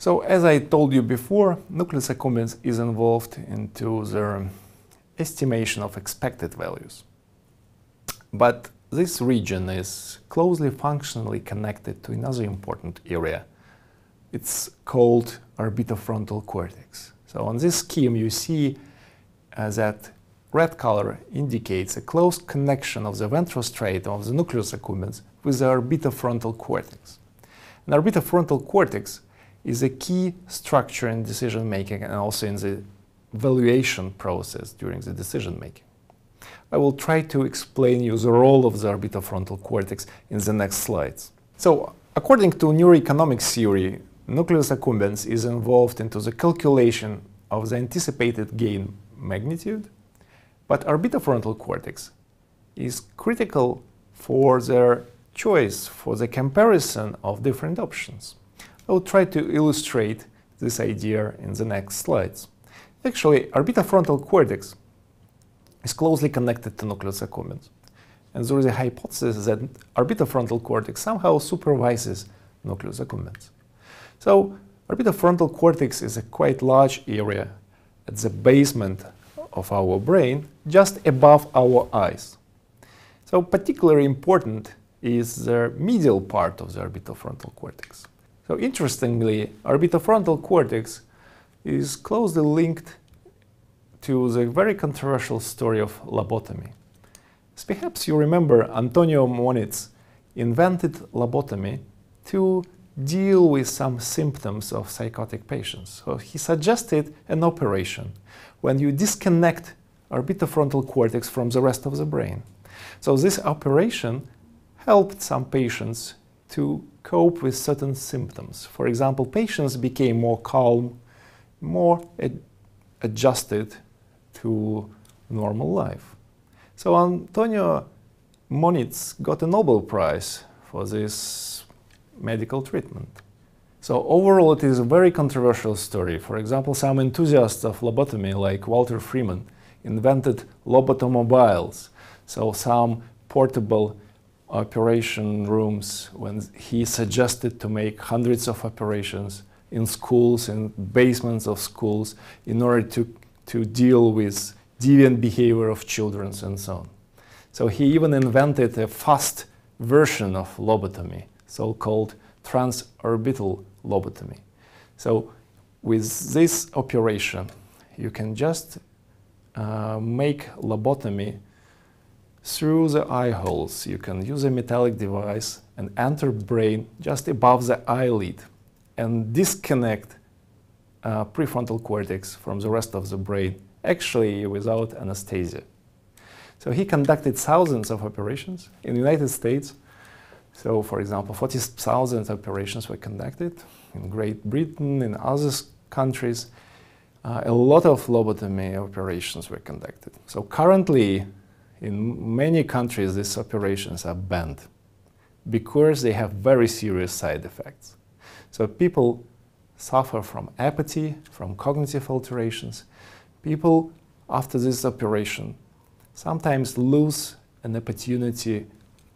So as I told you before, nucleus accumbens is involved into the estimation of expected values. But this region is closely functionally connected to another important area. It's called orbitofrontal cortex. So on this scheme you see that red color indicates a close connection of the ventral striatum of the nucleus accumbens with the orbitofrontal cortex. And orbitofrontal cortex is a key structure in decision making and also in the evaluation process during the decision making. I will try to explain you the role of the orbitofrontal cortex in the next slides. So, according to neuroeconomics theory, nucleus accumbens is involved into the calculation of the anticipated gain magnitude, but orbitofrontal cortex is critical for their choice, for the comparison of different options. I will try to illustrate this idea in the next slides. Actually, orbitofrontal cortex is closely connected to nucleus accumbens. And there is a hypothesis that orbitofrontal cortex somehow supervises nucleus accumbens. So, orbitofrontal cortex is a quite large area at the basement of our brain, just above our eyes. So, particularly important is the medial part of the orbitofrontal cortex. So, interestingly, orbitofrontal cortex is closely linked to the very controversial story of lobotomy. As perhaps you remember, Antonio Moniz invented lobotomy to deal with some symptoms of psychotic patients. So he suggested an operation when you disconnect orbitofrontal cortex from the rest of the brain. So this operation helped some patients to cope with certain symptoms. For example, patients became more calm, more adjusted to normal life. So Antonio Moniz got a Nobel Prize for this medical treatment. So overall it is a very controversial story. For example, some enthusiasts of lobotomy like Walter Freeman invented lobotomobiles. So some portable operation rooms when he suggested to make hundreds of operations in schools, in basements of schools, in order to deal with deviant behavior of children and so on. So he even invented a fast version of lobotomy, so-called transorbital lobotomy. So with this operation, you can just make lobotomy through the eye holes. You can use a metallic device and enter brain just above the eyelid and disconnect prefrontal cortex from the rest of the brain, actually without anesthesia. So he conducted thousands of operations in the United States. So for example, 40,000 operations were conducted in Great Britain, in other countries. A lot of lobotomy operations were conducted. So currently, in many countries, these operations are banned because they have very serious side effects. So people suffer from apathy, from cognitive alterations. People, after this operation, sometimes lose an opportunity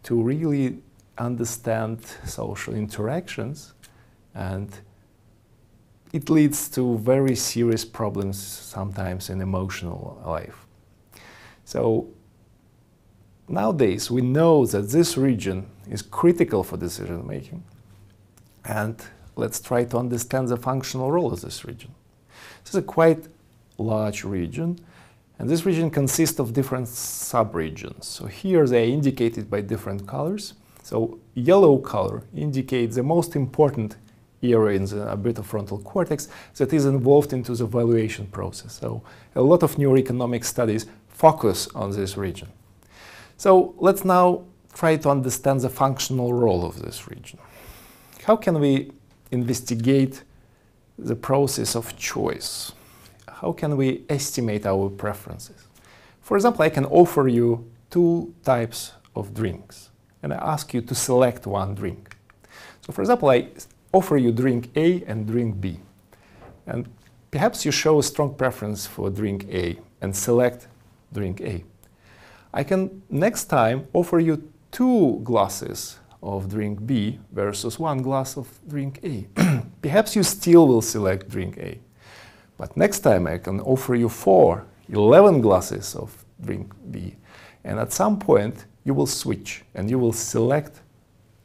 to really understand social interactions, and it leads to very serious problems sometimes in emotional life. So nowadays we know that this region is critical for decision making, and let's try to understand the functional role of this region. This is a quite large region, and this region consists of different subregions. So here they are indicated by different colors. So yellow color indicates the most important area in the orbitofrontal cortex that is involved into the evaluation process. So a lot of neuroeconomic studies focus on this region. So let's now try to understand the functional role of this region. How can we investigate the process of choice? How can we estimate our preferences? For example, I can offer you two types of drinks, and I ask you to select one drink. So for example, I offer you drink A and drink B. And perhaps you show a strong preference for drink A and select drink A. I can next time offer you 2 glasses of drink B versus 1 glass of drink A. Perhaps you still will select drink A, but next time I can offer you 4, 11 glasses of drink B, and at some point you will switch and you will select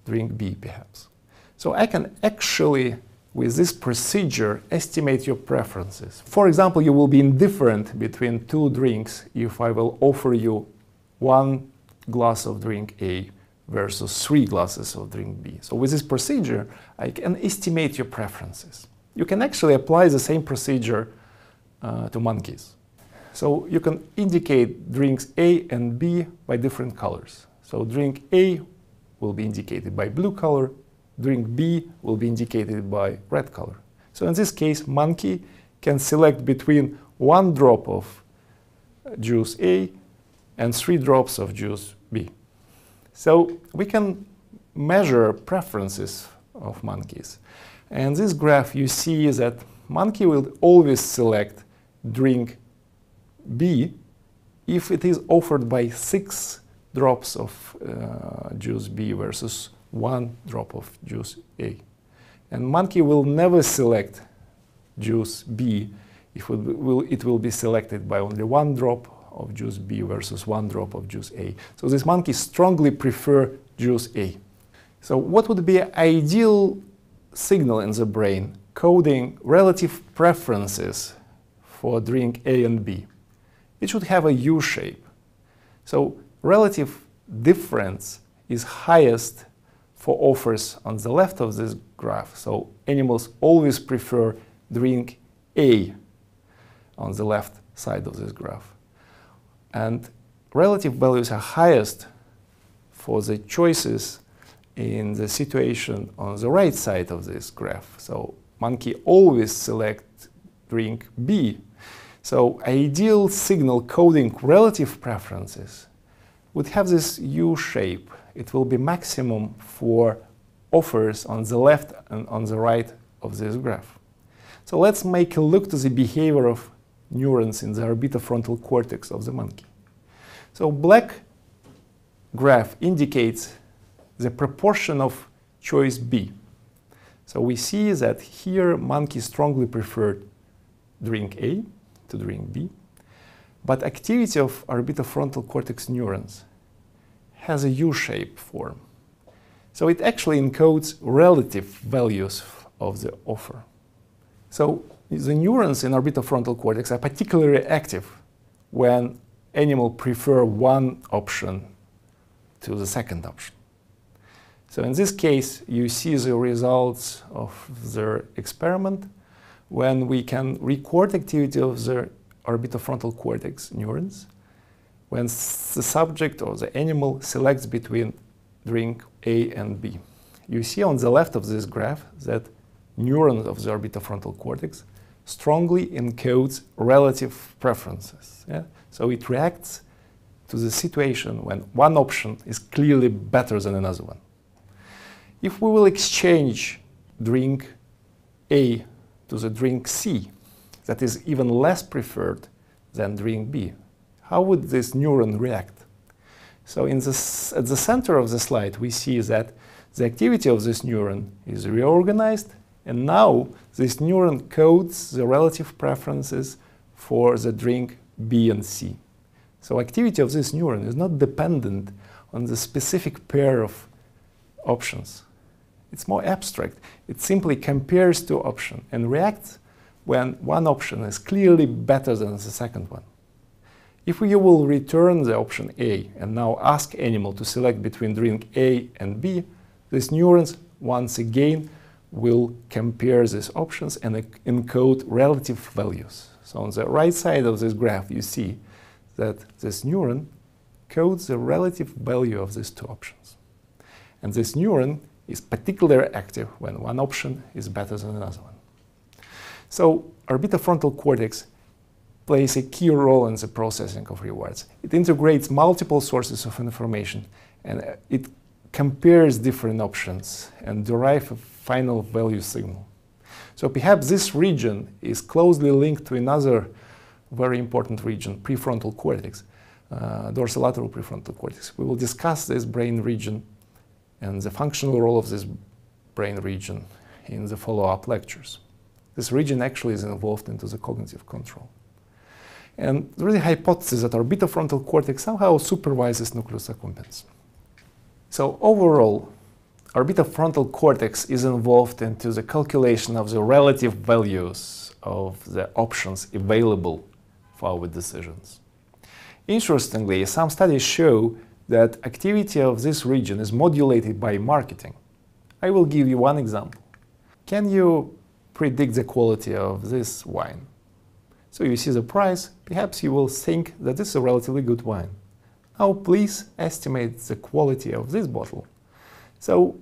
drink B perhaps. So I can actually, with this procedure, estimate your preferences. For example, you will be indifferent between 2 drinks if I will offer you 1 glass of drink A versus 3 glasses of drink B. So with this procedure, I can estimate your preferences. You can actually apply the same procedure to monkeys. So you can indicate drinks A and B by different colors. So drink A will be indicated by blue color, drink B will be indicated by red color. So in this case, monkey can select between 1 drop of juice A and 3 drops of juice B. So we can measure preferences of monkeys. And this graph you see that monkey will always select drink B if it is offered by 6 drops of juice B versus 1 drop of juice A. And monkey will never select juice B if it will be selected by only 1 drop of juice B versus 1 drop of juice A. So this monkey strongly prefer juice A. So what would be an ideal signal in the brain coding relative preferences for drink A and B? It should have a U shape. So relative difference is highest for offers on the left of this graph. So animals always prefer drink A on the left side of this graph. And relative values are highest for the choices in the situation on the right side of this graph. So monkey always select drink B. So ideal signal coding relative preferences would have this U shape. It will be maximum for offers on the left and on the right of this graph. So let's make a look to the behavior of neurons in the orbitofrontal cortex of the monkey. So black graph indicates the proportion of choice B. So we see that here monkey strongly preferred drink A to drink B, but activity of orbitofrontal cortex neurons has a U-shaped form. So it actually encodes relative values of the offer. So the neurons in orbitofrontal cortex are particularly active when animals prefer one option to the second option. So in this case, you see the results of their experiment when we can record activity of the orbitofrontal cortex neurons when the subject or the animal selects between drink A and B. You see on the left of this graph that neurons of the orbitofrontal cortex strongly encodes relative preferences. Yeah? So it reacts to the situation when one option is clearly better than another one. If we will exchange drink A to the drink C, that is even less preferred than drink B, how would this neuron react? So at the center of the slide, we see that the activity of this neuron is reorganized, and now this neuron codes the relative preferences for the drink B and C. So activity of this neuron is not dependent on the specific pair of options. It's more abstract. It simply compares two options and reacts when one option is clearly better than the second one. If you will return the option A and now ask animal to select between drink A and B, these neurons once again will compare these options and encode relative values. So on the right side of this graph, you see that this neuron codes the relative value of these two options. And this neuron is particularly active when one option is better than another one. So orbitofrontal cortex plays a key role in the processing of rewards. It integrates multiple sources of information and it compares different options and derives a final value signal. So perhaps this region is closely linked to another very important region, prefrontal cortex, dorsolateral prefrontal cortex. We will discuss this brain region and the functional role of this brain region in the follow-up lectures. This region actually is involved into the cognitive control. And there is a hypothesis that orbitofrontal cortex somehow supervises nucleus accumbens. So overall, orbitofrontal cortex is involved into the calculation of the relative values of the options available for our decisions. Interestingly, some studies show that activity of this region is modulated by marketing. I will give you one example. Can you predict the quality of this wine? So you see the price, perhaps you will think that this is a relatively good wine. Now please estimate the quality of this bottle. So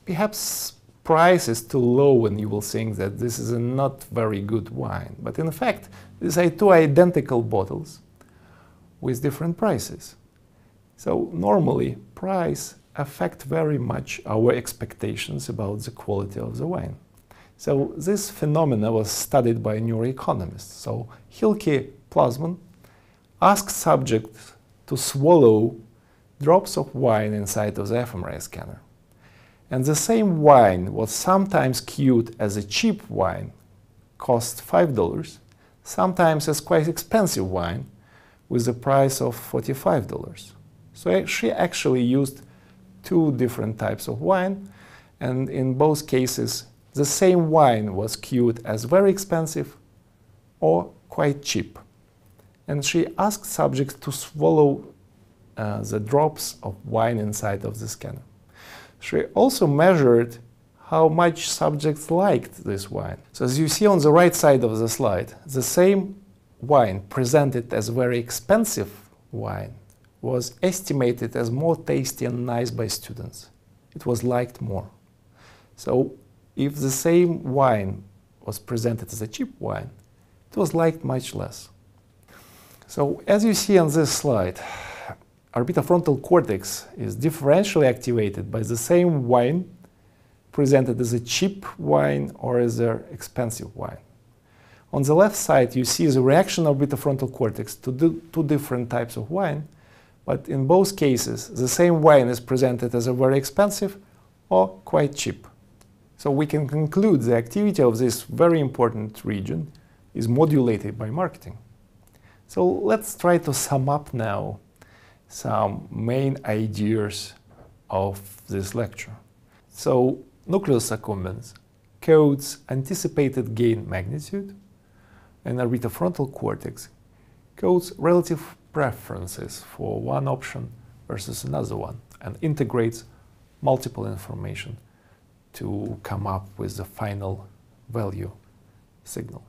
perhaps price is too low and you will think that this is a not very good wine. But in fact, these are two identical bottles with different prices. So normally price affects very much our expectations about the quality of the wine. So this phenomena was studied by neuroeconomists. So Hilke Plasman asked subjects to swallow drops of wine inside of the fMRI scanner. And the same wine was sometimes cued as a cheap wine, cost $5, sometimes as quite expensive wine with a price of $45. So she actually used two different types of wine, and in both cases the same wine was cued as very expensive or quite cheap. And she asked subjects to swallow the drops of wine inside of the scanner. She also measured how much subjects liked this wine. So as you see on the right side of the slide, the same wine presented as very expensive wine was estimated as more tasty and nice by students. It was liked more. So if the same wine was presented as a cheap wine, it was liked much less. So as you see on this slide, orbitofrontal cortex is differentially activated by the same wine presented as a cheap wine or as an expensive wine. On the left side, you see the reaction of orbitofrontal cortex to two different types of wine, but in both cases, the same wine is presented as a very expensive or quite cheap. So we can conclude the activity of this very important region is modulated by marketing. So let's try to sum up now some main ideas of this lecture. So nucleus accumbens codes anticipated gain magnitude, and orbitofrontal cortex codes relative preferences for one option versus another one and integrates multiple information to come up with the final value signal.